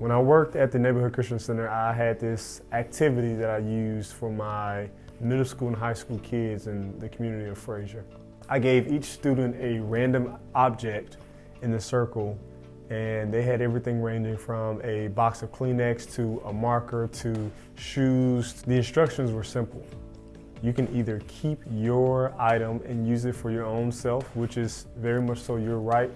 When I worked at the Neighborhood Christian Center, I had this activity that I used for my middle school and high school kids in the community of Fraser. I gave each student a random object in the circle, and they had everything ranging from a box of Kleenex to a marker to shoes. The instructions were simple. You can either keep your item and use it for your own self, which is very much so your right,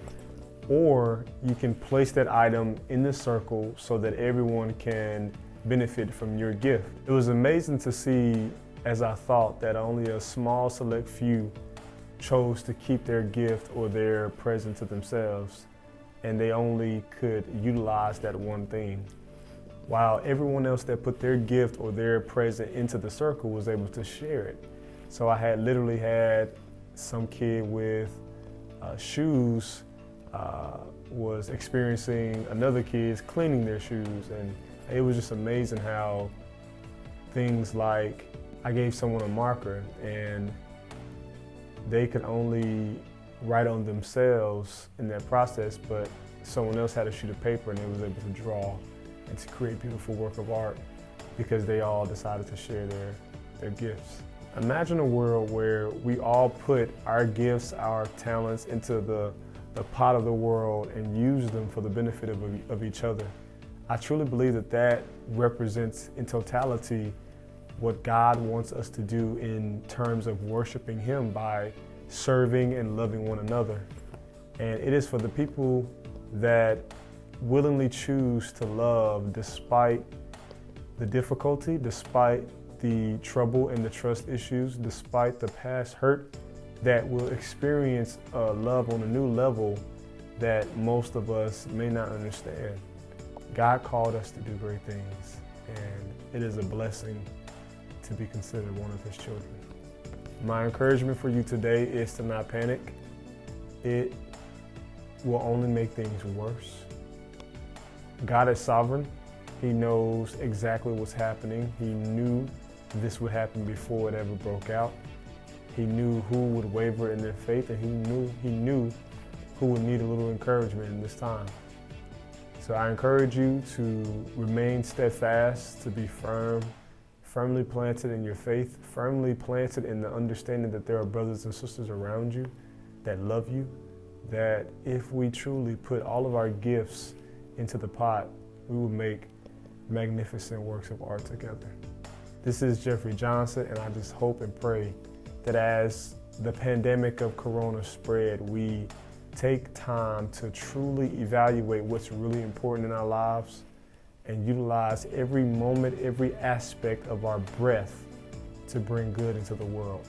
or you can place that item in the circle so that everyone can benefit from your gift. It was amazing to see, as I thought, that only a small select few chose to keep their gift or their present to themselves, and they only could utilize that one thing, while everyone else that put their gift or their present into the circle was able to share it. So I had literally had some kid with shoes was experiencing another kid's cleaning their shoes, and it was just amazing how things like I gave someone a marker and they could only write on themselves in that process, but someone else had a sheet of paper and they was able to draw and to create beautiful work of art because they all decided to share their gifts. Imagine a world where we all put our gifts, our talents into the pot of the world and use them for the benefit of each other. I truly believe that that represents in totality what God wants us to do in terms of worshiping Him by serving and loving one another. And it is for the people that willingly choose to love despite the difficulty, despite the trouble and the trust issues, despite the past hurt, that will experience love on a new level that most of us may not understand. God called us to do great things, and it is a blessing to be considered one of His children. My encouragement for you today is to not panic. It will only make things worse. God is sovereign. He knows exactly what's happening. He knew this would happen before it ever broke out. He knew who would waver in their faith, and he knew who would need a little encouragement in this time. So I encourage you to remain steadfast, to be firmly planted in your faith, firmly planted in the understanding that there are brothers and sisters around you that love you, that if we truly put all of our gifts into the pot, we will make magnificent works of art together. This is Jeffrey Johnson, and I just hope and pray that as the pandemic of Corona spread, we take time to truly evaluate what's really important in our lives and utilize every moment, every aspect of our breath to bring good into the world.